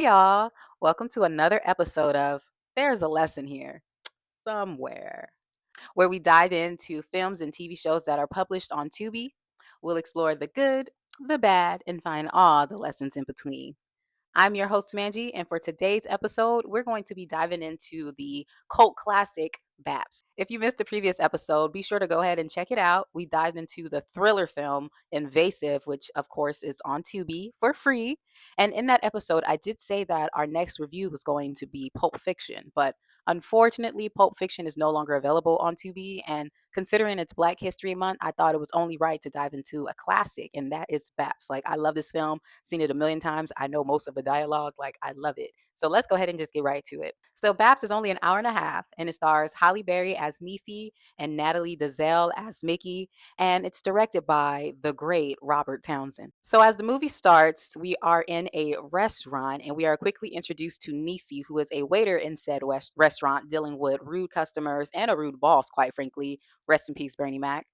Hey y'all, welcome to another episode of There's a Lesson Here Somewhere, where we dive into films and TV shows that are published on Tubi. We'll explore the good, the bad, and find all the lessons in between. I'm your host, Manji, and for today's episode, we're going to be diving into the cult classic B.A.P.S. If you missed the previous episode, be sure to go ahead and check it out. We dived into the thriller film Invasive, which of course is on Tubi for free. And in that episode, I did say that our next review was going to be Pulp Fiction, but unfortunately, Pulp Fiction is no longer available on Tubi. And considering it's Black History Month, I thought it was only right to dive into a classic, and that is B.A.P.S. Like, I love this film, seen it a million times. I know most of the dialogue. Like, I love it. So let's go ahead and just get right to it. So B.A.P.S is only an hour and a half, and it stars Halle Berry as Niecy and Natalie Desselle as Mickey, and it's directed by the great Robert Townsend. So as the movie starts, we are in a restaurant, and we are quickly introduced to Niecy, who is a waiter in said restaurant, dealing with rude customers and a rude boss, quite frankly. Rest in peace, Bernie Mac.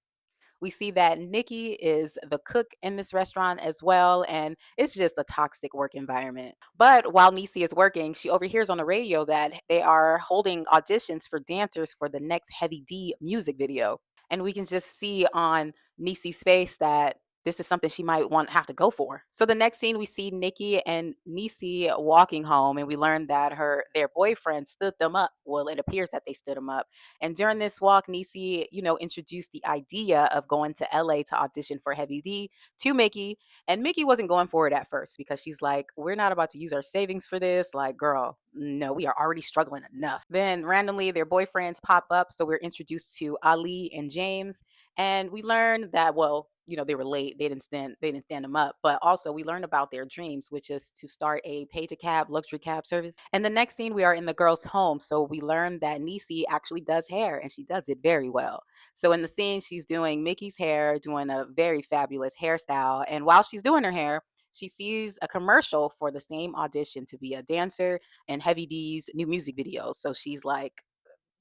We see that Nikki is the cook in this restaurant as well, and it's just a toxic work environment. But while Nisi is working, she overhears on the radio that they are holding auditions for dancers for the next Heavy D music video. And we can just see on Nisi's face that this is something she might want have to go for. So the next scene we see Nikki and Nisi walking home, and we learn that their boyfriend stood them up. Well, it appears that they stood them up, and during this walk, Niecy, introduced the idea of going to LA to audition for Heavy D to Mickey. And Mickey wasn't going for it at first because she's like, we're not about to use our savings for this. Like, girl, no, we are already struggling enough. Then randomly, their boyfriends pop up. So we're introduced to Ali and James. And we learn that, well, they were late. They didn't stand them up. But also we learned about their dreams, which is to start a pay to cab luxury cab service. And the next scene we are in the girl's home. So we learn that Niecy actually does hair, and she does it very well. So in the scene, she's doing Mickey's hair, doing a very fabulous hairstyle. And while she's doing her hair, she sees a commercial for the same audition to be a dancer in Heavy D's new music video. So she's like,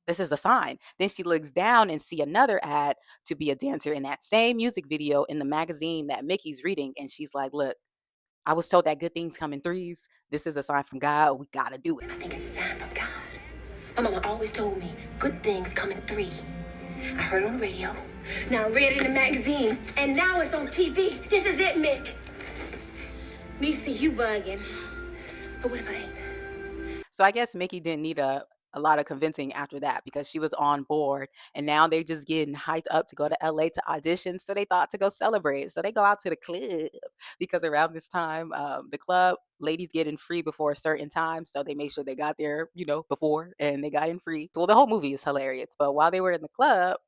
this is a sign. Then she looks down and see another ad to be a dancer in that same music video in the magazine that Mickey's reading. And she's like, look, I was told that good things come in threes. This is a sign from God. We got to do it. I think it's a sign from God. My mama always told me good things come in three. I heard it on the radio. Now I read it in the magazine. And now it's on TV. This is it, Mick. Niecy, you bugging. But what if I ain't? So I guess Mickey didn't need a lot of convincing after that because she was on board, and now they're just getting hyped up to go to LA to audition. So they thought to go celebrate. So they go out to the club because around this time, the club ladies get in free before a certain time. So they made sure they got there, before, and they got in free. So the whole movie is hilarious. But while they were in the club,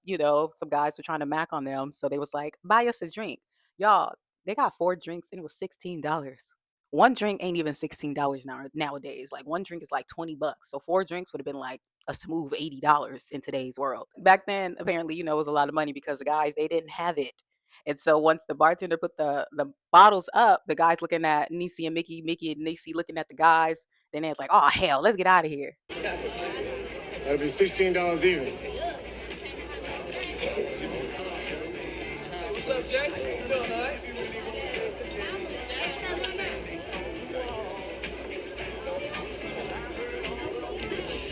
some guys were trying to mac on them. So they was like, buy us a drink. Y'all, they got four drinks and it was $16. One drink ain't even $16 nowadays. Like one drink is like 20 bucks. So four drinks would have been like a smooth $80 in today's world. Back then, apparently, it was a lot of money because the guys they didn't have it. And so once the bartender put the bottles up, the guys looking at Niecy and Mickey and Niecy looking at the guys, then they're like, oh hell, let's get out of here. That'll be $16 even. What's up, Jay? You doing all right?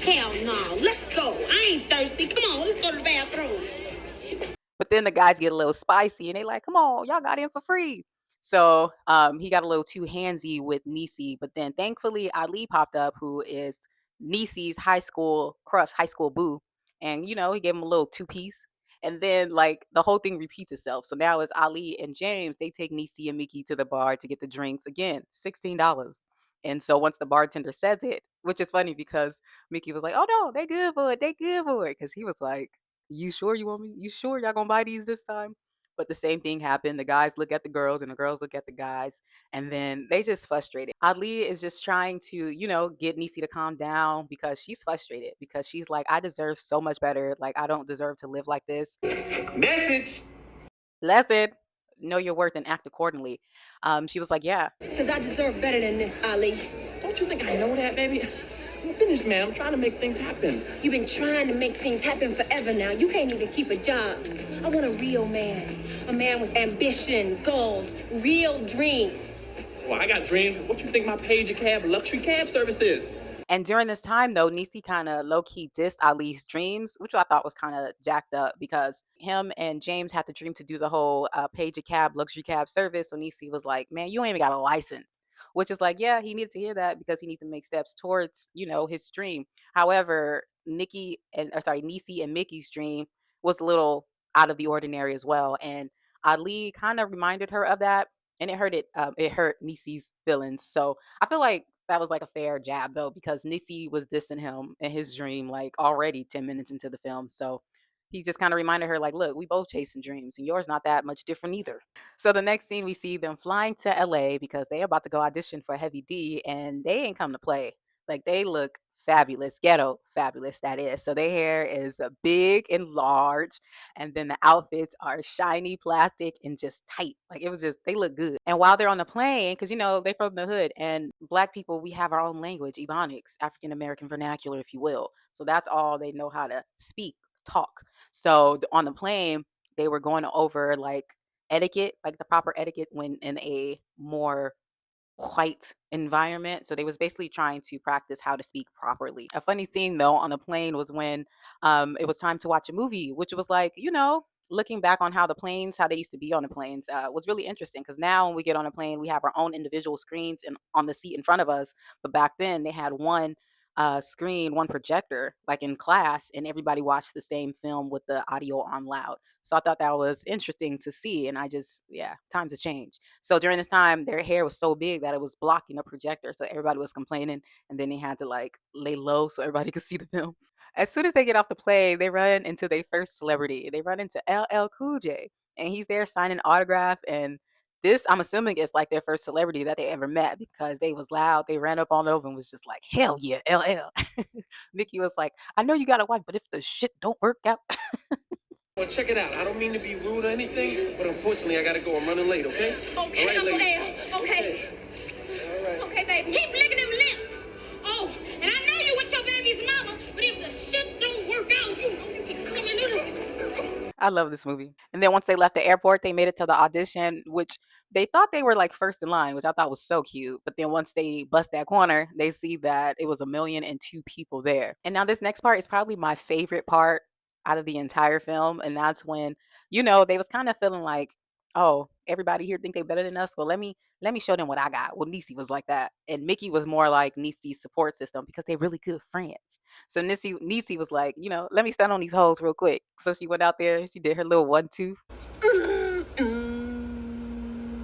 Hell no. Let's go. I ain't thirsty. Come on, let's go to the bathroom. But then the guys get a little spicy and they like, come on, y'all got in for free. So he got a little too handsy with Niecy. But then thankfully Ali popped up, who is Niecy's high school crush, high school boo. And he gave him a little two-piece. And then like the whole thing repeats itself. So now it's Ali and James, they take Niecy and Mickey to the bar to get the drinks. Again, $16. And so once the bartender says it, which is funny because Mickey was like, oh no, they good for it. They good for it. Because he was like, you sure you want me? You sure y'all gonna buy these this time? But the same thing happened. The guys look at the girls and the girls look at the guys, and then they just frustrated. Ali is just trying to, get Niecy to calm down because she's frustrated because she's like, I deserve so much better. Like, I don't deserve to live like this. Message. Lesson. Know your worth and act accordingly. She was like, yeah. Because I deserve better than this, Ali. Don't you think I know that, baby? I'm finished, man. I'm trying to make things happen. You've been trying to make things happen forever now. You can't even keep a job. I want a real man. A man with ambition, goals, real dreams. Well, I got dreams. What you think my page a cab luxury cab service is? And during this time, though, Niecy kind of low key dissed Ali's dreams, which I thought was kind of jacked up because him and James had the dream to do the whole page a cab, luxury cab service. So Niecy was like, man, you ain't even got a license, which is like, yeah, he needed to hear that because he needs to make steps towards, his dream. However, Niecy and Mickey's dream was a little out of the ordinary as well. And Ali kind of reminded her of that. And it hurt Niecy's feelings. So I feel like that was like a fair jab though, because Nisi was dissing him in his dream like already 10 minutes into the film. So he just kind of reminded her, like, look, we both chasing dreams and yours not that much different either. So the next scene we see them flying to LA because they about to go audition for Heavy D and they ain't come to play. Like they look fabulous, ghetto fabulous that is. So their hair is big and large, and then the outfits are shiny plastic and just tight. Like it was just they look good. And while they're on the plane, because they from the hood and black people, we have our own language, Ebonics, African American vernacular, if you will. So that's all they know how to speak, talk. So on the plane, they were going over like etiquette, like the proper etiquette when in a more white environment. So they was basically trying to practice how to speak properly. A funny scene though on the plane was when it was time to watch a movie, which was like, looking back on how they used to be on the planes was really interesting because now when we get on a plane, we have our own individual screens and on the seat in front of us. But back then they had one screen, one projector, like in class, and everybody watched the same film with the audio on loud. So I thought that was interesting to see. And yeah, times have changed. So during this time, their hair was so big that it was blocking the projector. So everybody was complaining. And then they had to like lay low so everybody could see the film. As soon as they get off the plane, they run into their first celebrity. They run into LL Cool J. And he's there signing autograph. And this, I'm assuming, is like their first celebrity that they ever met because they was loud. They ran up on over and was just like, hell yeah, LL. Nikki was like, I know you got a wife, but if the shit don't work out. Well, check it out. I don't mean to be rude or anything, but unfortunately, I gotta go. I'm running late, okay? Okay, All right, Uncle ladies. L. Okay. All right. Okay, baby. Keep licking them lips. Oh, and I know you with your baby's mama, but if the shit don't work out, you know you can come in there. I love this movie. And then once they left the airport, they made it to the audition, which they thought they were like first in line, which I thought was so cute. But then once they bust that corner, they see that it was 1,000,002 people there. And now this next part is probably my favorite part out of the entire film. And that's when, they was kind of feeling like, oh, everybody here think they better than us. Well, let me show them what I got. Well, Niecy was like that. And Mickey was more like Niecy's support system because they're really good friends. So Niecy was like, let me stand on these hoes real quick. So she went out there, she did her little 1, 2.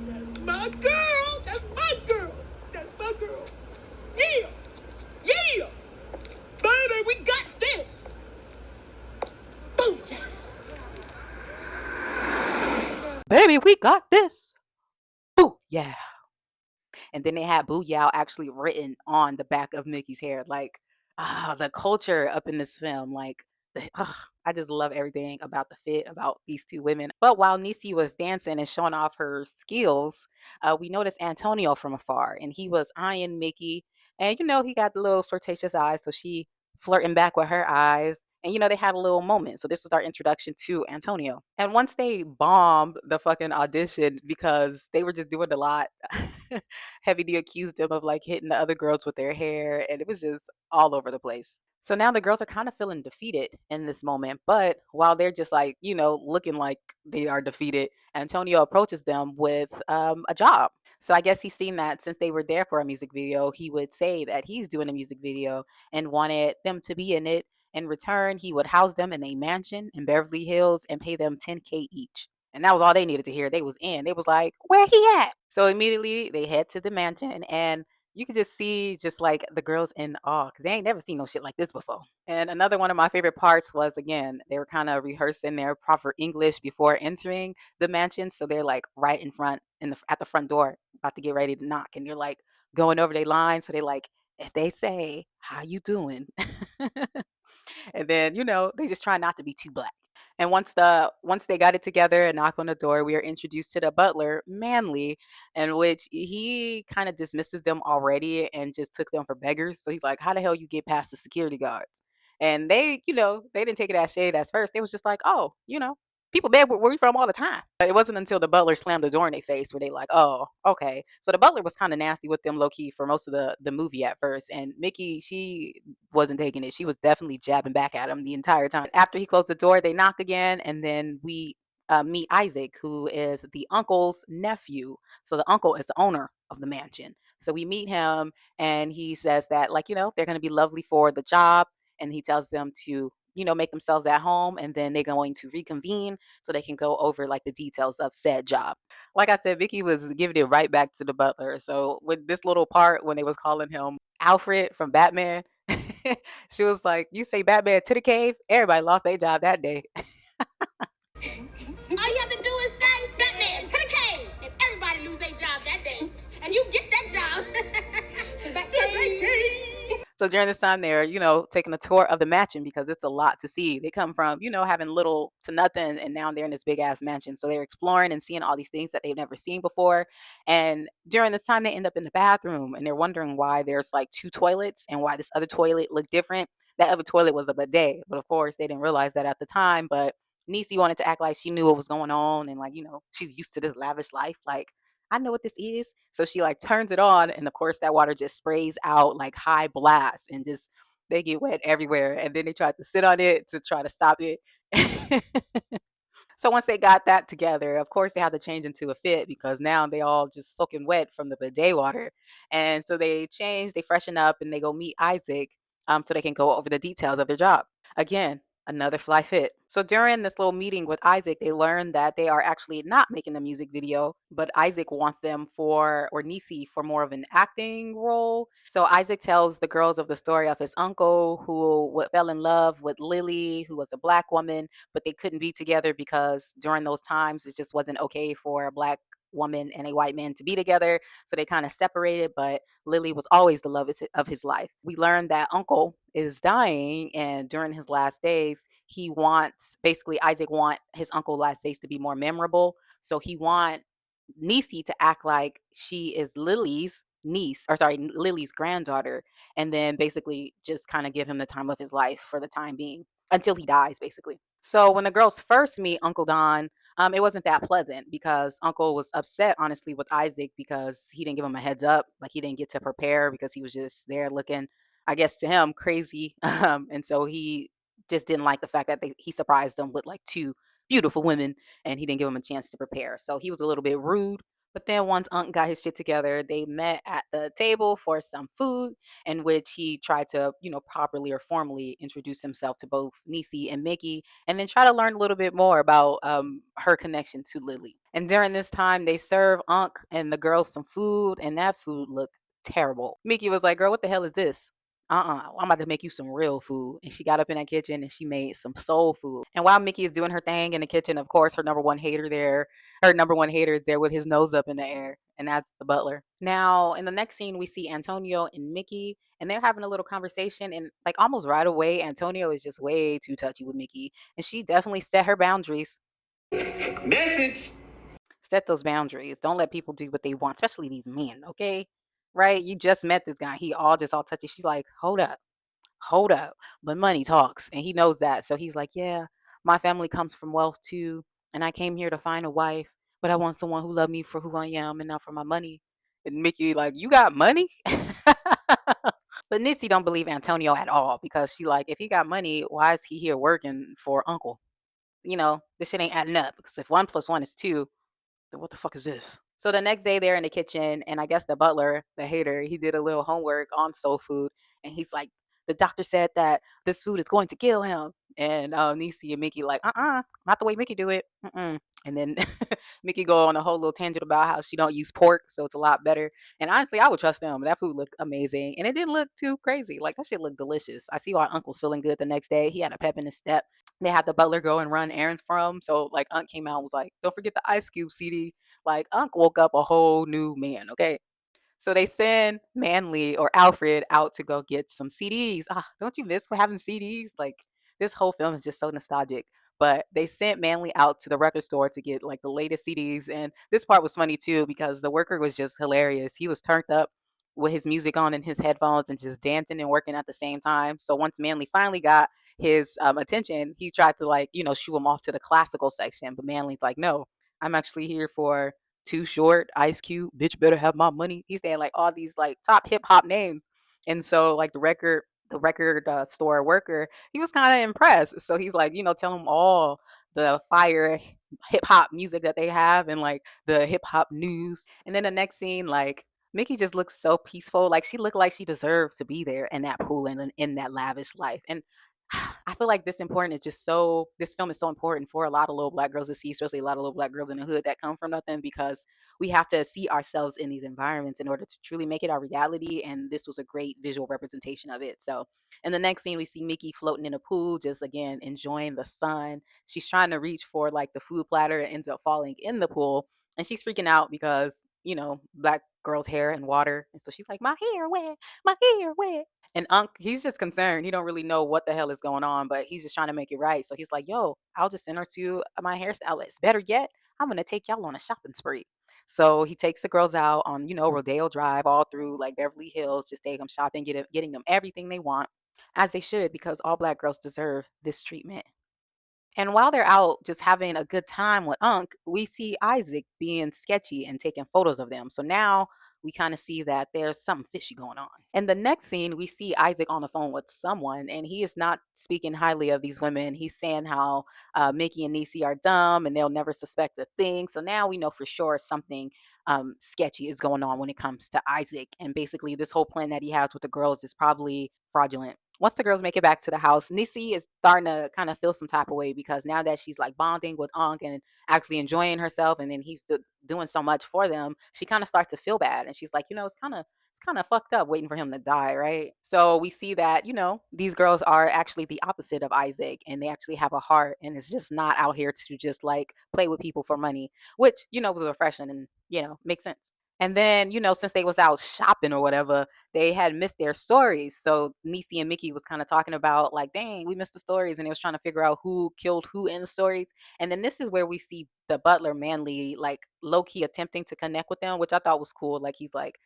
That's my girl. That's my girl. That's my girl. Yeah. Yeah. Baby, we got this. Boom. Baby, we got this. Boo, yeah. And then they had Booyah actually written on the back of Mickey's hair. Like, the culture up in this film, like, I just love everything about the fit, about these two women. But while Niecy was dancing and showing off her skills, we noticed Antonio from afar, and he was eyeing Mickey. And, he got the little flirtatious eyes, so she flirting back with her eyes. And, they had a little moment. So this was our introduction to Antonio. And once they bombed the fucking audition because they were just doing a lot, Heavy D accused them of like hitting the other girls with their hair, and it was just all over the place. So now the girls are kind of feeling defeated in this moment. But while they're just like, looking like they are defeated, Antonio approaches them with a job. So I guess he's seen that since they were there for a music video, he would say that he's doing a music video and wanted them to be in it. In return, he would house them in a mansion in Beverly Hills and pay them 10K each. And that was all they needed to hear. They was in. They was like, where he at? So immediately they head to the mansion and you could just see just like the girls in awe because they ain't never seen no shit like this before. And another one of my favorite parts was again, they were kind of rehearsing their proper English before entering the mansion. So they're like right in front at the front door, about to get ready to knock. And you're like going over their lines. So they like, if they say, how you doing? And then, they just try not to be too black. And once they got it together and knock on the door, we are introduced to the butler, Manly, in which he kind of dismisses them already and just took them for beggars. So he's like, how the hell you get past the security guards? And they, they didn't take it as shade at first. They was just like, oh, People beg where we from all the time. But it wasn't until the butler slammed the door in their face where they like, oh, okay. So the butler was kind of nasty with them low key for most of the movie at first. And Mickey, she wasn't taking it. She was definitely jabbing back at him the entire time. After he closed the door, they knock again, and then we meet Isaac, who is the uncle's nephew. So the uncle is the owner of the mansion. So we meet him, and he says that, like, they're going to be lovely for the job. And he tells them to, make themselves at home, and then they're going to reconvene so they can go over like the details of said job. Like I said, Vicky was giving it right back to the butler. So with this little part when they was calling him Alfred from Batman, she was like, "You say Batman to the cave?" Everybody lost their job that day. All you have to do is say Batman to the cave, and everybody lose their job that day. And you get that job. To the Batcave. So during this time, they're, taking a tour of the mansion because it's a lot to see. They come from, having little to nothing, and now they're in this big ass mansion. So they're exploring and seeing all these things that they've never seen before. And during this time, they end up in the bathroom, and they're wondering why there's like two toilets and why this other toilet looked different. That other toilet was a bidet, but of course they didn't realize that at the time. But Niecy wanted to act like she knew what was going on, and like, she's used to this lavish life. Like, I know what this is. So she like turns it on, and of course that water just sprays out like high blast, and just they get wet everywhere. And then they tried to sit on it to try to stop it. So once they got that together, of course they had to change into a fit because now they all just soaking wet from the bidet water. And so they change, they freshen up, and they go meet Isaac, so they can go over the details of their job. Again, another fly fit. So during this little meeting with Isaac, they learn that they are actually not making the music video, but Isaac wants them for, or Nisi, for more of an acting role. So Isaac tells the girls of the story of his uncle who fell in love with Lily, who was a black woman, but they couldn't be together because during those times it just wasn't okay for a black woman and a white man to be together. So they kind of separated, but Lily was always the love of his life. We learned that uncle is dying, and during his last days, he wants, basically Isaac want his uncle last days to be more memorable. So he want Nisi to act like she is Lily's niece, or sorry, Lily's granddaughter, and then basically just kind of give him the time of his life for the time being until he dies, basically. So when the girls first meet Uncle Don, it wasn't that pleasant because Uncle was upset, honestly, with Isaac because he didn't give him a heads up. Like he didn't get to prepare because he was just there looking, I guess, to him crazy. And so he just didn't like the fact that he surprised them with like two beautiful women, and he didn't give him a chance to prepare. So he was a little bit rude. But then once Unc got his shit together, they met at the table for some food in which he tried to, properly or formally introduce himself to both Nisi and Mickey, and then try to learn a little bit more about her connection to Lily. And during this time, they serve Unc and the girls some food, and that food looked terrible. Mickey was like, "Girl, what the hell is this?" I'm about to make you some real food. And she got up in that kitchen and she made some soul food. And while Mickey is doing her thing in the kitchen, of course, her number one hater is there with his nose up in the air. And that's the butler. Now, in the next scene, we see Antonio and Mickey, and they're having a little conversation. And like almost right away, Antonio is just way too touchy with Mickey. And she definitely set her boundaries. Message. Set those boundaries. Don't let people do what they want, especially these men, okay? Right? You just met this guy. He all touchy. She's like, hold up. But money talks, and he knows that. So he's like, yeah, my family comes from wealth too, and I came here to find a wife, but I want someone who love me for who I am and not for my money. And Mickey like, you got money? But Nissy don't believe Antonio at all because she like, if he got money, why is he here working for Uncle? This shit ain't adding up because if 1 plus 1 is 2, then what the fuck is this? So the next day they're in the kitchen, and I guess the butler, the hater, he did a little homework on soul food, and he's like, the doctor said that this food is going to kill him. And Nisi and Mickey like, not the way Mickey do it. Mm-mm. And then Mickey go on a whole little tangent about how she don't use pork, so it's a lot better. And honestly, I would trust them. That food looked amazing, and it didn't look too crazy. Like that shit looked delicious. I see why Uncle's feeling good the next day. He had a pep in his step. They had the butler go and run errands for him. So like Unc came out and was like, don't forget the Ice Cube CD. Like Unc woke up a whole new man. Okay. So they send Manly or Alfred out to go get some CDs. Don't you miss having CDs? Like this whole film is just so nostalgic. But they sent Manly out to the record store to get like the latest CDs. And this part was funny too because the worker was just hilarious. He was turned up with his music on in his headphones and just dancing and working at the same time. So once Manly finally got his attention, he tried to like, shoo him off to the classical section. But Manly's like, no, I'm actually here for Too Short, Ice Cube, bitch better have my money. He's saying like all these like top hip hop names. And so like the record store worker, he was kind of impressed. So he's like, tell him all the fire hip hop music that they have and like the hip hop news. And then the next scene, like Mickey just looks so peaceful. Like she looked like she deserves to be there in that pool and in that lavish life. And I feel like this film is so important for a lot of little black girls to see, especially a lot of little black girls in the hood that come from nothing, because we have to see ourselves in these environments in order to truly make it our reality. And this was a great visual representation of it. So in the next scene, we see Mickey floating in a pool, just again enjoying the sun. She's trying to reach for like the food platter and ends up falling in the pool. And she's freaking out because, black girl's hair and water. And so she's like, my hair wet, my hair wet. And Unc, he's just concerned. He don't really know what the hell is going on, but he's just trying to make it right. So he's like, "Yo, I'll just send her to my hairstylist. Better yet, I'm gonna take y'all on a shopping spree." So he takes the girls out on, Rodeo Drive, all through like Beverly Hills, just take them shopping, getting them everything they want, as they should, because all black girls deserve this treatment. And while they're out just having a good time with Unc, we see Isaac being sketchy and taking photos of them. So now we kind of see that there's something fishy going on. In the next scene, we see Isaac on the phone with someone, and he is not speaking highly of these women. He's saying how Mickey and Niecy are dumb and they'll never suspect a thing. So now we know for sure something sketchy is going on when it comes to Isaac. And basically, this whole plan that he has with the girls is probably fraudulent. Once the girls make it back to the house, Nisi is starting to kind of feel some type of way because now that she's like bonding with Unc and actually enjoying herself, and then he's doing so much for them, she kind of starts to feel bad, and she's like, it's kind of fucked up waiting for him to die, right? So we see that these girls are actually the opposite of Isaac, and they actually have a heart, and it's just not out here to just like play with people for money, which was refreshing and makes sense. And then, since they was out shopping or whatever, they had missed their stories. So Niecy and Mickey was kind of talking about like, dang, we missed the stories. And they was trying to figure out who killed who in the stories. And then this is where we see the butler Manly like low key attempting to connect with them, which I thought was cool. Like he's like,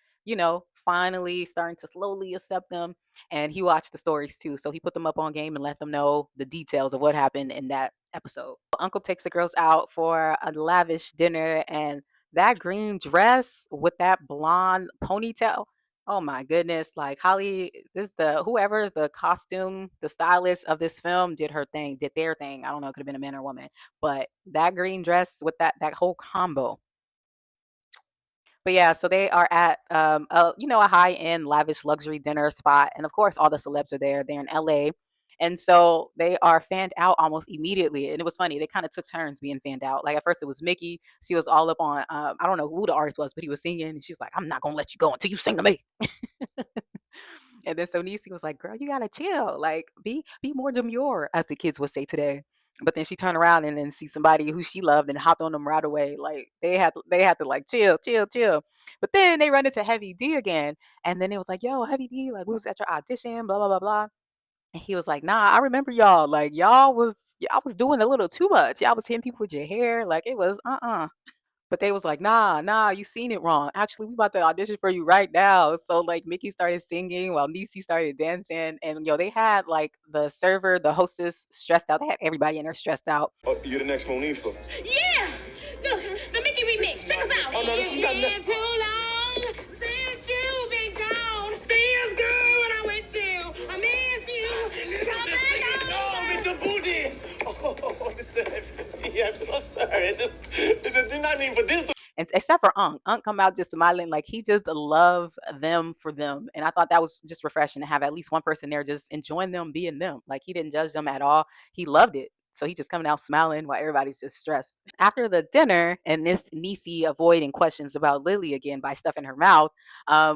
finally starting to slowly accept them. And he watched the stories too. So he put them up on game and let them know the details of what happened in that episode. Uncle takes the girls out for a lavish dinner, and that green dress with that blonde ponytail. Oh my goodness. Like Holly, whoever the costume, the stylist of this film did their thing. I don't know, it could have been a man or woman. But that green dress with that whole combo. But yeah, so they are at a high end lavish luxury dinner spot, and of course all the celebs are there. They're in LA. And so they are fanned out almost immediately. And it was funny. They kind of took turns being fanned out. Like at first it was Mickey. She was all up on I don't know who the artist was, but he was singing and she was like, I'm not gonna let you go until you sing to me. And then so Niecy was like, girl, you gotta chill. Like be more demure, as the kids would say today. But then she turned around and then see somebody who she loved and hopped on them right away. Like they had to like chill, chill, chill. But then they run into Heavy D again. And then it was like, yo, Heavy D, like we was at your audition, blah, blah, blah, blah. And he was like, nah, I remember y'all. Like y'all was doing a little too much. Y'all was hitting people with your hair. Like it was But they was like, nah, you seen it wrong. Actually, we about to audition for you right now. So like Mickey started singing while Niecy started dancing. And they had like the server, the hostess stressed out. They had everybody in there stressed out. Oh, you're the next Monifa. Yeah! Look, the Mickey remix. Check us out. Oh, no, this is not It's been too long since you've been gone. Feels good when I went to. I miss you. Come back No, on. Mr. Booty. Oh, Mr. I'm so sorry. Do not mean for this. And except for Unc. Unc come out just smiling, like he just love them for them. And I thought that was just refreshing to have at least one person there just enjoying them being them. Like he didn't judge them at all. He loved it. So he just coming out smiling while everybody's just stressed. After the dinner and this Niecy avoiding questions about Lily again by stuffing her mouth,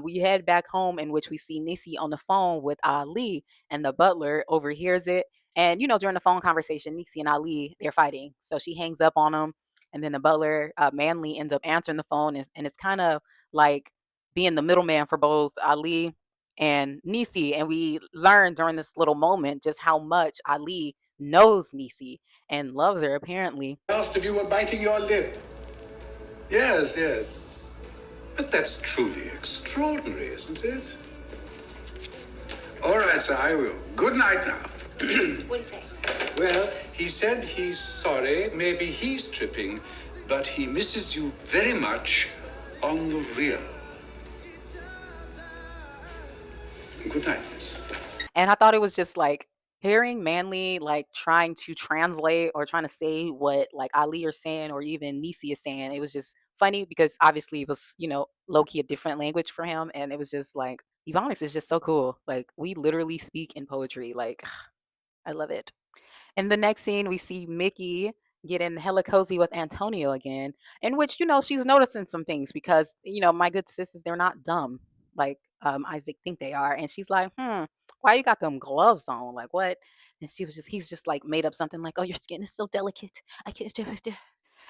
we head back home, in which we see Niecy on the phone with Ali, and the butler overhears it. And during the phone conversation, Niecy and Ali, they're fighting. So she hangs up on him, and then the butler Manly ends up answering the phone, and it's kind of like being the middleman for both Ali and Nisi. And we learn during this little moment just how much Ali knows Nisi and loves her, apparently. Asked if you were biting your lip. Yes, yes. But that's truly extraordinary, isn't it? All right, sir, I will. Good night now. What did he say? Well, he said he's sorry, maybe he's tripping, but he misses you very much on the real. Good night, miss. And I thought it was just like hearing Manly like trying to translate or trying to say what like Ali are saying or even Nisi is saying. It was just funny because obviously it was, low key a different language for him. And it was just like, Ebonics is just so cool. Like, we literally speak in poetry. Like, I love it. In the next scene, we see Mickey getting hella cozy with Antonio again, in which, she's noticing some things because, my good sisters, they're not dumb like Isaac think they are. And she's like, why you got them gloves on? Like, what? And he's just like made up something like, oh, your skin is so delicate. I can't do it.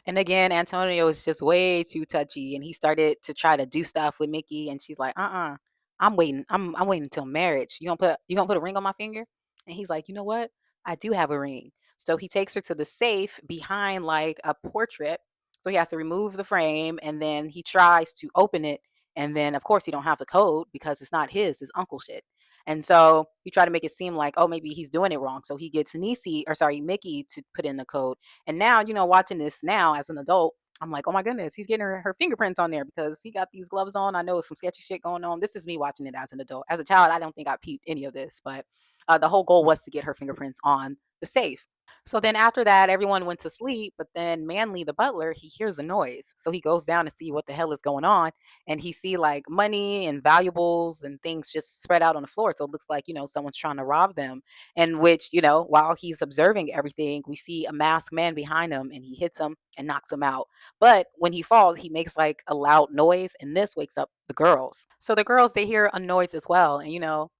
And again, Antonio was just way too touchy, and he started to try to do stuff with Mickey, and she's like, I'm waiting. I'm waiting until marriage. You gonna put a ring on my finger?" And he's like, "You know what? I do have a ring." So he takes her to the safe behind like a portrait. So he has to remove the frame, and then he tries to open it, and then of course he don't have the code because it's not his uncle shit. And so he tried to make it seem like, oh, maybe he's doing it wrong. So he gets Mickey to put in the code. And now, watching this now as an adult, I'm like, oh my goodness, he's getting her fingerprints on there because he got these gloves on. I know some sketchy shit going on. This is me watching it as an adult. As a child, I don't think I peeped any of this, but the whole goal was to get her fingerprints on the safe. So then after that, everyone went to sleep, but then Manly, the butler, he hears a noise. So he goes down to see what the hell is going on, and he see like money and valuables and things just spread out on the floor. So it looks like, someone's trying to rob them. In which, while he's observing everything, we see a masked man behind him, and he hits him and knocks him out. But when he falls, he makes like a loud noise, and this wakes up the girls. So the girls, they hear a noise as well. And,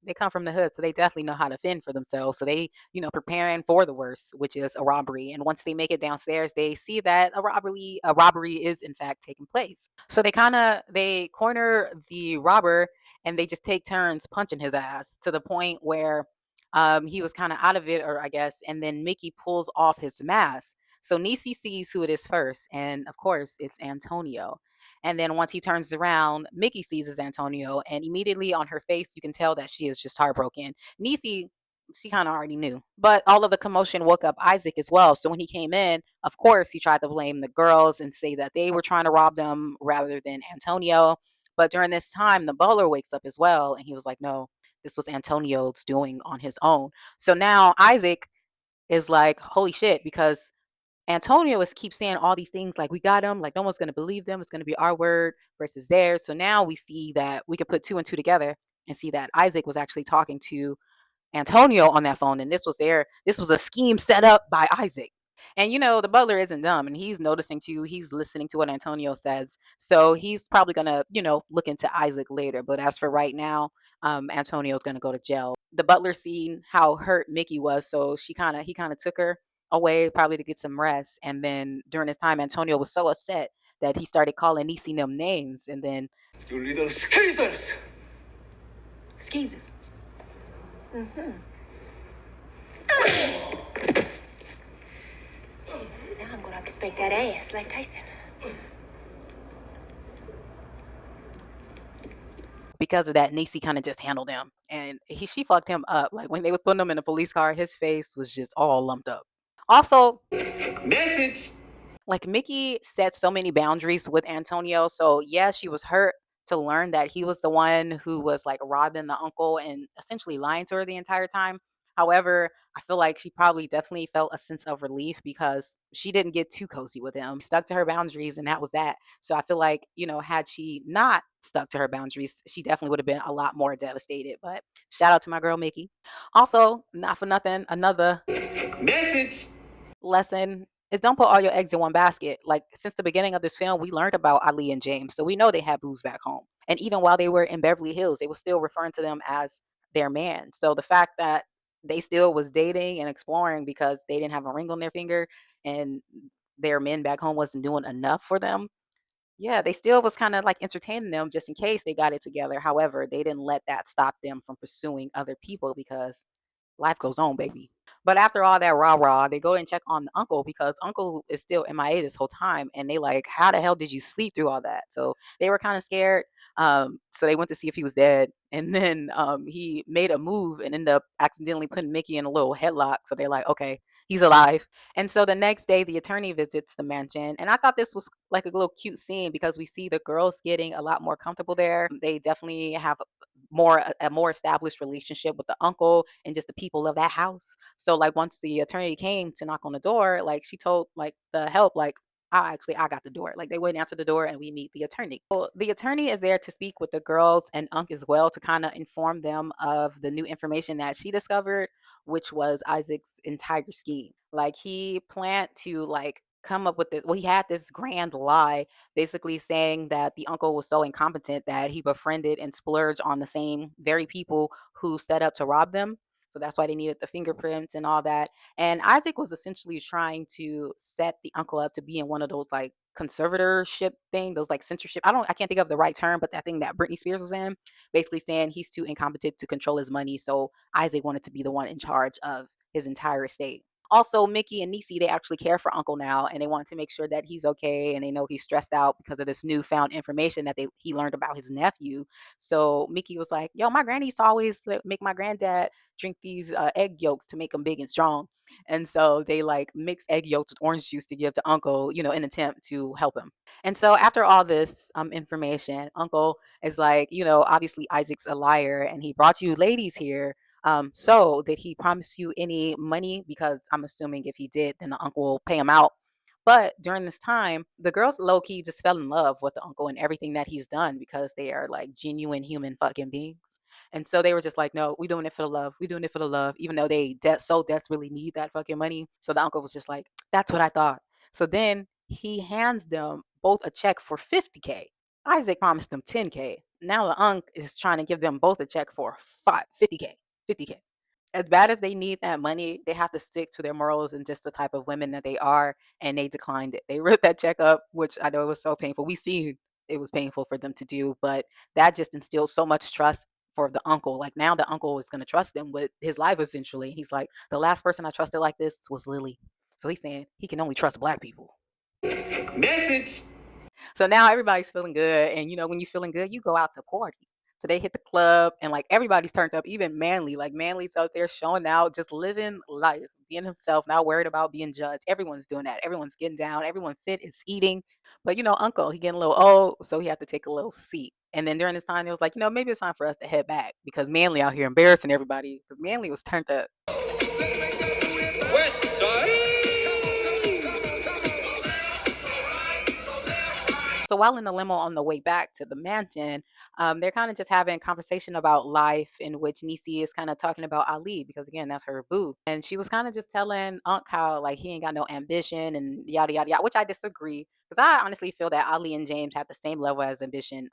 they come from the hood, so they definitely know how to fend for themselves. So they, preparing for the worst, which is a robbery. And once they make it downstairs, they see that a robbery is in fact taking place. So they corner the robber, and they just take turns punching his ass to the point where he was kind of out of it, or I guess, and then Mickey pulls off his mask. So Nisi sees who it is first, and of course it's Antonio. And then once he turns around, Mickey sees it's Antonio, and immediately on her face you can tell that she is just heartbroken. Nisi, she kind of already knew, but all of the commotion woke up Isaac as well. So when he came in, of course he tried to blame the girls and say that they were trying to rob them rather than Antonio. But during this time, the butler wakes up as well, and he was like, no, this was Antonio's doing on his own. So now Isaac is like, holy shit, because Antonio is keep saying all these things like, we got him, like no one's gonna believe them. It's gonna be our word versus theirs. So now we see that we can put two and two together and see that Isaac was actually talking to Antonio on that phone, and this was a scheme set up by Isaac. And the butler isn't dumb, and he's noticing too. He's listening to what Antonio says, so he's probably gonna, look into Isaac later. But as for right now, Antonio's gonna go to jail. The butler seen how hurt Mickey was, so he kind of took her away, probably to get some rest. And then during this time, Antonio was so upset that he started calling Nisi them names, and then You little skeezers! Skeezers. Now I'm gonna have to spank that ass like Tyson. because of that, Nisi kind of just handled him, and she fucked him up. Like when they was putting him in a police car, his face was just all lumped up. Also, Message! like Mickey set so many boundaries with Antonio. So yeah, she was hurt to learn that he was the one who was like robbing the uncle and essentially lying to her the entire time. However, I feel like she probably definitely felt a sense of relief because she didn't get too cozy with him. Stuck to her boundaries, and that was that. So I feel like, had she not stuck to her boundaries, she definitely would have been a lot more devastated. But shout out to my girl Mickey. Also, not for nothing, another Message! lesson is don't put all your eggs in one basket. Like since the beginning of this film, we learned about Ali and James, so we know they had booze back home. And even while they were in Beverly Hills, they were still referring to them as their man. So the fact that they still was dating and exploring because they didn't have a ring on their finger and their men back home wasn't doing enough for them. Yeah, they still was kind of like entertaining them just in case they got it together. However, they didn't let that stop them from pursuing other people because life goes on, baby. But after all that rah rah, they go and check on the uncle because uncle is still MIA this whole time, and they like, how the hell did you sleep through all that? So they were kind of scared. So they went to see if he was dead, and then he made a move and ended up accidentally putting Mickey in a little headlock. So they're like, okay, he's alive. And so the next day, the attorney visits the mansion, and I thought this was like a little cute scene because we see the girls getting a lot more comfortable there. They definitely have a more established relationship with the uncle and just the people of that house. So like once the attorney came to knock on the door, like she told like the help like I got the door. Like they went out to the door and we meet the attorney. So the attorney is there to speak with the girls and Unc as well to kind of inform them of the new information that she discovered, which was Isaac's entire scheme. Like he planned to like come up with this. Well, he had this grand lie, basically saying that the uncle was so incompetent that he befriended and splurged on the same very people who set up to rob them. So that's why they needed the fingerprints and all that. And Isaac was essentially trying to set the uncle up to be in one of those like conservatorship thing, those like censorship. I can't think of the right term, but that thing that Britney Spears was in, basically saying he's too incompetent to control his money. So Isaac wanted to be the one in charge of his entire estate. Also, Mickey and Niecy, they actually care for Uncle now, and they want to make sure that he's okay, and they know he's stressed out because of this newfound information that he learned about his nephew. So Mickey was like, "Yo, my granny used to always like, make my granddad drink these egg yolks to make him big and strong." And so they like mix egg yolks with orange juice to give to Uncle, in attempt to help him. And so after all this information, Uncle is like, obviously Isaac's a liar, and he brought you ladies here. So did he promise you any money? Because I'm assuming if he did, then the uncle will pay him out. But during this time, the girls low key just fell in love with the uncle and everything that he's done because they are like genuine human fucking beings. And so they were just like, no, we doing it for the love. We doing it for the love, even though they so desperately need that fucking money. So the uncle was just like, that's what I thought. So then he hands them both a check for 50K. Isaac promised them 10K. Now the unc is trying to give them both a check for 50K. 50K. As bad as they need that money, they have to stick to their morals and just the type of women that they are, and they declined it. They ripped that check up, which I know it was so painful. We see it was painful for them to do, but that just instilled so much trust for the uncle. Like now the uncle is going to trust them with his life essentially. He's like, the last person I trusted like this was Lily. So he's saying he can only trust black people. Message. So now everybody's feeling good. And when you're feeling good, you go out to party. So they hit the club and like everybody's turned up, even Manly. Like Manly's out there showing out, just living life, being himself, not worried about being judged. Everyone's doing that. Everyone's getting down. Everyone fit is eating. But Uncle, he getting a little old, so he had to take a little seat. And then during this time, it was like, maybe it's time for us to head back because Manly out here embarrassing everybody because Manly was turned up. West side. So while in the limo on the way back to the mansion, they're kind of just having a conversation about life in which Nisi is kind of talking about Ali because again, that's her boo. And she was kind of just telling Unc how like he ain't got no ambition and yada yada yada, which I disagree because I honestly feel that Ali and James had the same level as ambition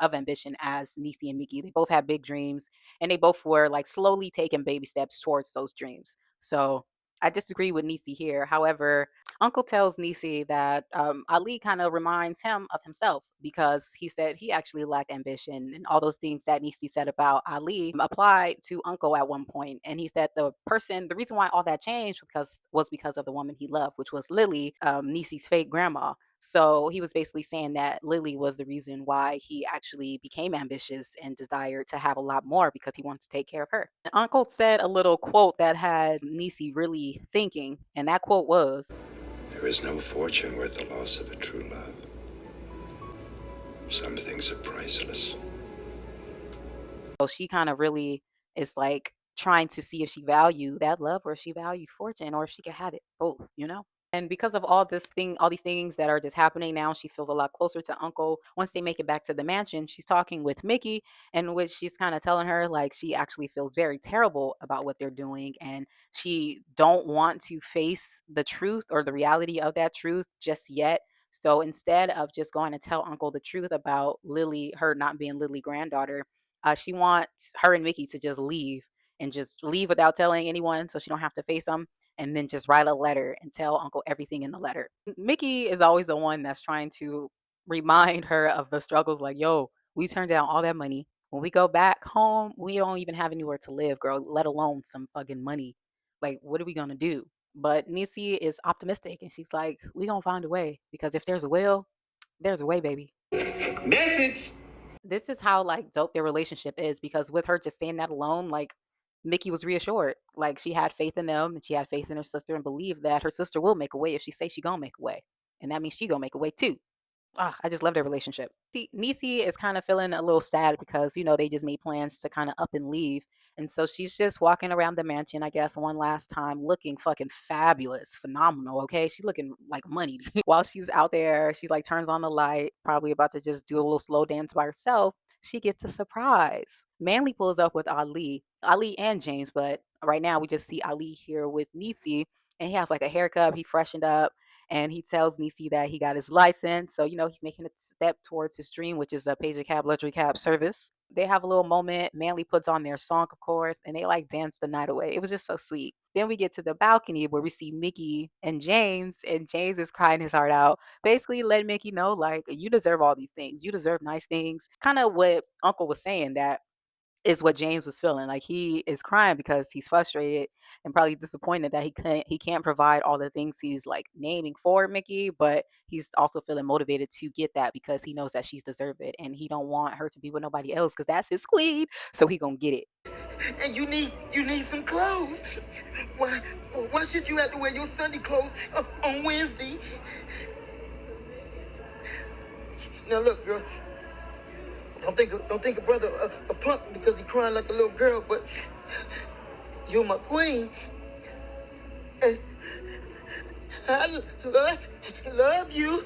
as Nisi and Mickey. They both had big dreams and they both were like slowly taking baby steps towards those dreams. So I disagree with Nisi here. However, Uncle tells Nisi that Ali kind of reminds him of himself because he said he actually lacked ambition and all those things that Nisi said about Ali applied to Uncle at one point. And he said the reason why all that changed was because of the woman he loved, which was Lily, Nisi's fake grandma. So he was basically saying that Lily was the reason why he actually became ambitious and desired to have a lot more because he wanted to take care of her. And Uncle said a little quote that had Nisi really thinking, and that quote was, there is no fortune worth the loss of a true love. Some things are priceless. so she kind of really is like trying to see if she value that love or if she value fortune or if she could have it both. And because of all these things that are just happening now, she feels a lot closer to Uncle. Once they make it back to the mansion, she's talking with Mickey, in which she's kind of telling her like she actually feels very terrible about what they're doing, and she don't want to face the truth or the reality of that truth just yet. So instead of just going to tell Uncle the truth about Lily, her not being Lily granddaughter, she wants her and Mickey to just leave and just leave without telling anyone so she don't have to face them and then just write a letter and tell Uncle everything in the letter. Mickey is always the one that's trying to remind her of the struggles like, yo, we turned down all that money. When we go back home, we don't even have anywhere to live, girl, let alone some fucking money. Like, what are we going to do? But Nisi is optimistic and she's like, we going to find a way because if there's a will, there's a way, baby. Message. This is how like dope their relationship is because with her just saying that alone, like Mickey was reassured. Like she had faith in them and she had faith in her sister and believed that her sister will make a way if she say she gonna make a way. And that means she gonna make a way too. I just love their relationship. See, Niecy is kind of feeling a little sad because, they just made plans to kind of up and leave. And so she's just walking around the mansion, I guess, one last time, looking fucking fabulous, phenomenal. Okay. She's looking like money. While she's out there, she like turns on the light, probably about to just do a little slow dance by herself. She gets a surprise. Manly pulls up with Ali and James, but right now we just see Ali here with Niecy, and he has like a haircut. He freshened up and he tells Niecy that he got his license. So, he's making a step towards his dream, which is a pager cab, luxury cab service. They have a little moment. Manly puts on their song, of course, and they like dance the night away. It was just so sweet. Then we get to the balcony where we see Mickey and James is crying his heart out, basically letting Mickey know, like, you deserve all these things. You deserve nice things. Kind of what Uncle was saying, that is what James was feeling. Like he is crying because he's frustrated and probably disappointed that he can't provide all the things he's like naming for Mickey, but he's also feeling motivated to get that because he knows that she's deserved it and he don't want her to be with nobody else because that's his queen. So he gonna get it. And you need some clothes. Why why should you have to wear your Sunday clothes on Wednesday? Now look, girl, don't think a brother a punk because he crying like a little girl, but you're my queen. And I love you.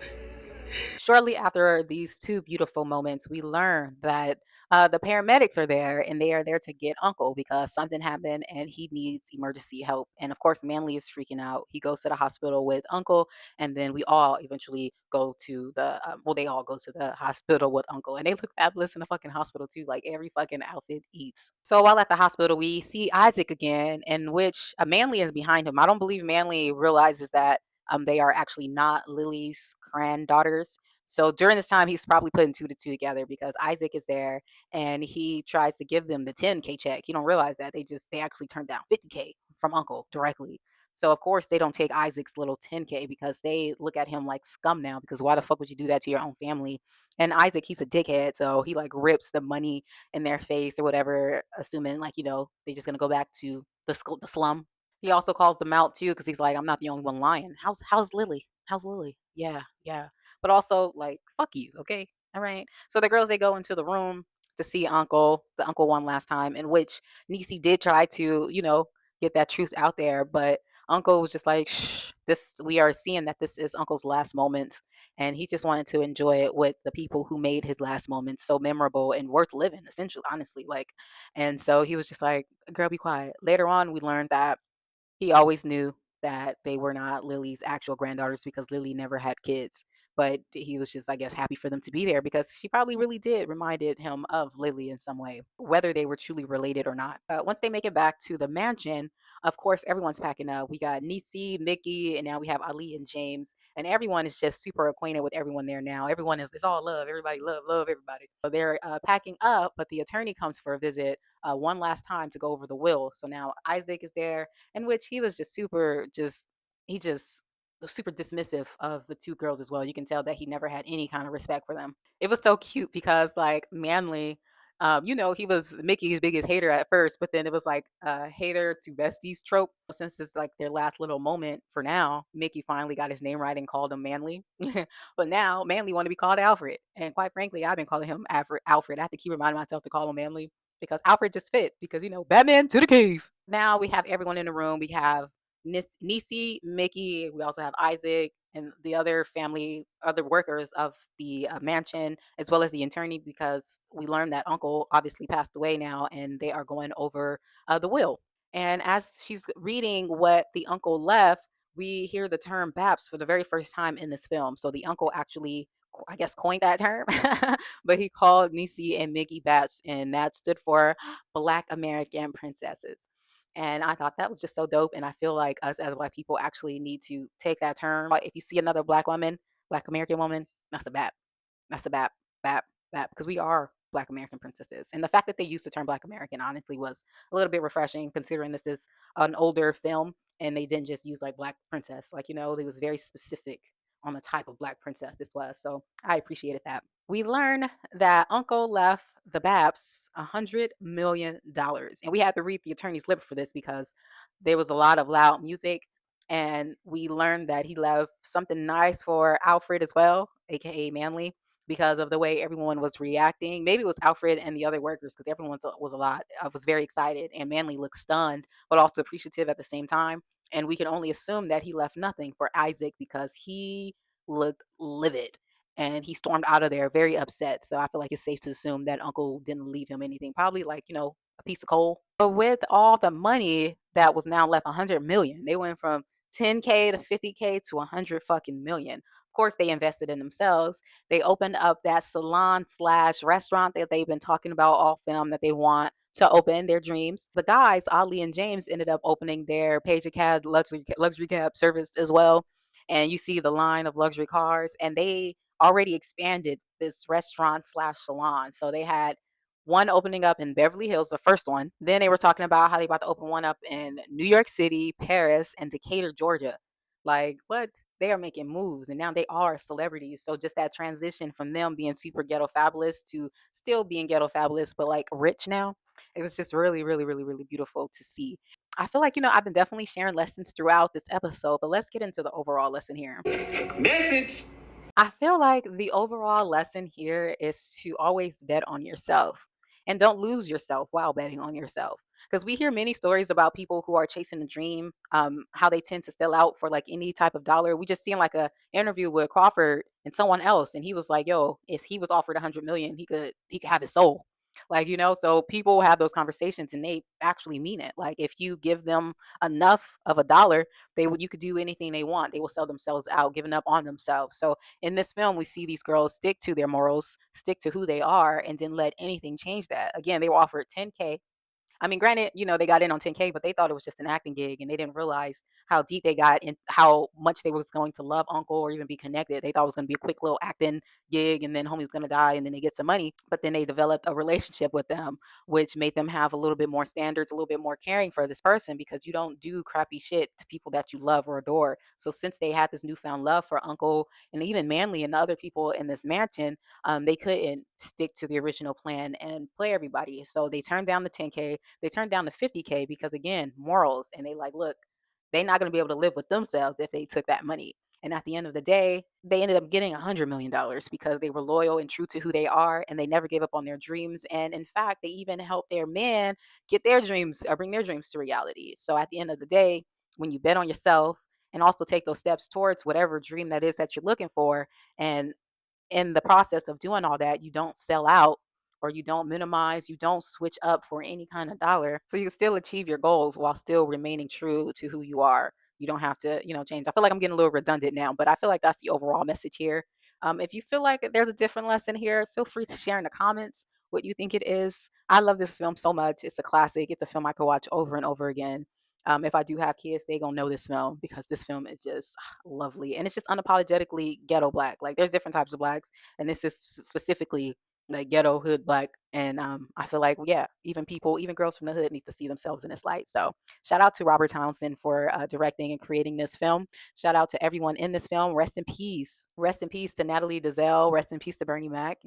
Shortly after these two beautiful moments, we learn that the paramedics are there and they are there to get Uncle because something happened and he needs emergency help. And of course, Manly is freaking out. He goes to the hospital with Uncle, and then we all eventually go to they all go to the hospital with Uncle, and they look fabulous in the fucking hospital too. Like every fucking outfit eats. So while at the hospital, we see Isaac again, in which Manly is behind him. I don't believe Manly realizes that they are actually not Lily's granddaughters. So during this time, he's probably putting two to two together because Isaac is there and he tries to give them the 10K check. You don't realize that they actually turned down 50K from Uncle directly. So of course they don't take Isaac's little 10K because they look at him like scum now, because why the fuck would you do that to your own family? And Isaac, he's a dickhead, so he like rips the money in their face or whatever, assuming like, they're just gonna go back to the slum. He also calls them out too because he's like, I'm not the only one lying. How's Lily? How's Lily? Yeah, yeah. But also like, fuck you, okay? All right. So the girls, they go into the room to see the uncle one last time, in which Niecy did try to, get that truth out there, but Uncle was just like, shh, this we are seeing that this is Uncle's last moments, and he just wanted to enjoy it with the people who made his last moments so memorable and worth living, essentially, honestly. Like, and so he was just like, girl, be quiet. Later on, we learned that he always knew that they were not Lily's actual granddaughters because Lily never had kids. But he was just, I guess, happy for them to be there because she probably really did reminded him of Lily in some way, whether they were truly related or not. Once they make it back to the mansion, of course, everyone's packing up. We got Niecy, Mickey, and now we have Ali and James, and everyone is just super acquainted with everyone there now. Everyone is it's all love. Everybody love everybody. So they're packing up, but the attorney comes for a visit one last time to go over the will. So now Isaac is there, in which he was just he just was super dismissive of the two girls as well. You can tell that he never had any kind of respect for them. It was so cute because like Manly, he was Mickey's biggest hater at first, but then it was like a hater to besties trope. Since it's like their last little moment for now, Mickey finally got his name right and called him Manly. But now Manly want to be called Alfred. And quite frankly, I've been calling him Alfred. I have to keep reminding myself to call him Manly because Alfred just fit because Batman to the cave. Now we have everyone in the room. We have Nisi, Mickey. We also have Isaac and the other workers of the mansion, as well as the attorney, because we learned that Uncle obviously passed away now, and they are going over the will. And as she's reading what the uncle left, we hear the term BAPS for the very first time in this film. So the uncle actually, I guess, coined that term, but he called Nisi and Mickey BAPS, and that stood for Black American Princesses. And I thought that was just so dope. And I feel like us as Black people actually need to take that term. If you see another Black woman, Black American woman, that's a BAP. That's a BAP, BAP, BAP, because we are Black American princesses. And the fact that they used the term Black American honestly was a little bit refreshing, considering this is an older film and they didn't just use like Black princess. Like, it was very specific on the type of black princess this was. So I appreciated that. We learn that Uncle left the Baps $100 million, and we had to read the attorney's lip for this because there was a lot of loud music. And we learned that he left something nice for Alfred as well, aka Manly, because of the way everyone was reacting. Maybe it was Alfred and the other workers because everyone was a lot. I was very excited, and Manly looked stunned, but also appreciative at the same time. And we can only assume that he left nothing for Isaac because he looked livid and he stormed out of there very upset. So I feel like it's safe to assume that Uncle didn't leave him anything, probably like, a piece of coal. But with all the money that was now left, 100 million, they went from 10K to 50K to 100 fucking million. Of course, they invested in themselves. They opened up that salon slash restaurant that they've been talking about all film that they want to open their dreams. The guys, Ollie and James, ended up opening their Page Cab luxury cab service as well. And you see the line of luxury cars, and they already expanded this restaurant slash salon. So they had one opening up in Beverly Hills, the first one. Then they were talking about how they about to open one up in New York City, Paris, and Decatur, Georgia. Like, what? They are making moves and now they are celebrities. So just that transition from them being super ghetto fabulous to still being ghetto fabulous, but like rich now, it was just really, really, really, really beautiful to see. I feel like, I've been definitely sharing lessons throughout this episode, but let's get into the overall lesson here. Message. I feel like the overall lesson here is to always bet on yourself and don't lose yourself while betting on yourself. Because we hear many stories about people who are chasing a dream, how they tend to sell out for like any type of dollar. We just seen like a interview with Crawford and someone else, and he was like, "Yo, if he was offered 100 million, he could have his soul." Like, so people have those conversations and they actually mean it. Like if you give them enough of a dollar, you could do anything they want. They will sell themselves out, giving up on themselves. So in this film, we see these girls stick to their morals, stick to who they are, and didn't let anything change that. Again, they were offered 10K. I mean, granted, they got in on 10K, but they thought it was just an acting gig and they didn't realize how deep they got and how much they was going to love Uncle or even be connected. They thought it was going to be a quick little acting gig and then homie's going to die and then they get some money. But then they developed a relationship with them, which made them have a little bit more standards, a little bit more caring for this person because you don't do crappy shit to people that you love or adore. So since they had this newfound love for Uncle and even Manly and the other people in this mansion, they couldn't stick to the original plan and play everybody. So they turned down the 10K, they turned down the 50K because again, morals. And they like, look, they're not going to be able to live with themselves if they took that money. And at the end of the day, they ended up getting $100 million because they were loyal and true to who they are and they never gave up on their dreams. And in fact, they even helped their men get their dreams or bring their dreams to reality. So at the end of the day, when you bet on yourself and also take those steps towards whatever dream that is that you're looking for, and in the process of doing all that, you don't sell out or you don't minimize, you don't switch up for any kind of dollar. So you can still achieve your goals while still remaining true to who you are. You don't have to, change. I feel like I'm getting a little redundant now, but I feel like that's the overall message here. If you feel like there's a different lesson here, feel free to share in the comments what you think it is. I love this film so much. It's a classic. It's a film I could watch over and over again. If I do have kids, they gonna know this film because this film is just lovely and it's just unapologetically ghetto black. Like there's different types of blacks, and this is specifically like ghetto hood black. And I feel like yeah, even people, even girls from the hood need to see themselves in this light. So shout out to Robert Townsend for directing and creating this film. Shout out to everyone in this film. Rest in peace. Rest in peace to Natalie Desselle. Rest in peace to Bernie Mac.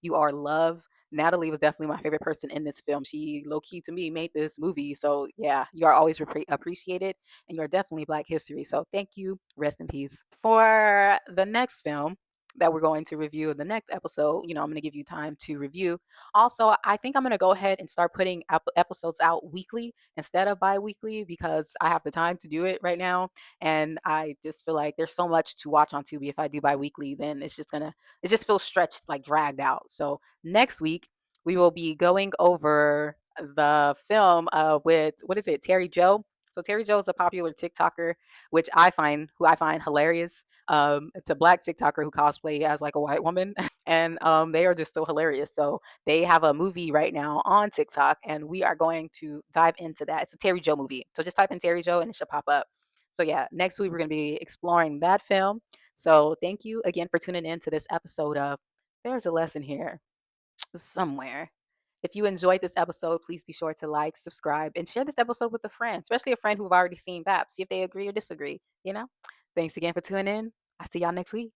You are love. Natalie was definitely my favorite person in this film. She low key to me made this movie. So yeah, you are always appreciated and you're definitely Black history. So thank you. Rest in peace. For the next film that we're going to review in the next episode, I'm going to give you time to review. Also, I think I'm going to go ahead and start putting episodes out weekly instead of bi-weekly because I have the time to do it right now. And I just feel like there's so much to watch on Tubi. If I do bi-weekly, then it just feels stretched, like dragged out. So next week, we will be going over the film with, what is it, Terri Joe. So Terri Joe is a popular TikToker, who I find hilarious. It's a black TikToker who cosplay as like a white woman, and they are just so hilarious. So they have a movie right now on TikTok, and we are going to dive into that. It's a Terri Joe movie, so just type in Terri Joe and it should pop up. So yeah, next week we're going to be exploring that film. So thank you again for tuning in to this episode of There's a Lesson Here somewhere. If you enjoyed this episode, please be sure to like, subscribe, and share this episode with a friend, especially a friend who've already seen BAP. See if they agree or disagree. Thanks again for tuning in. I'll see y'all next week.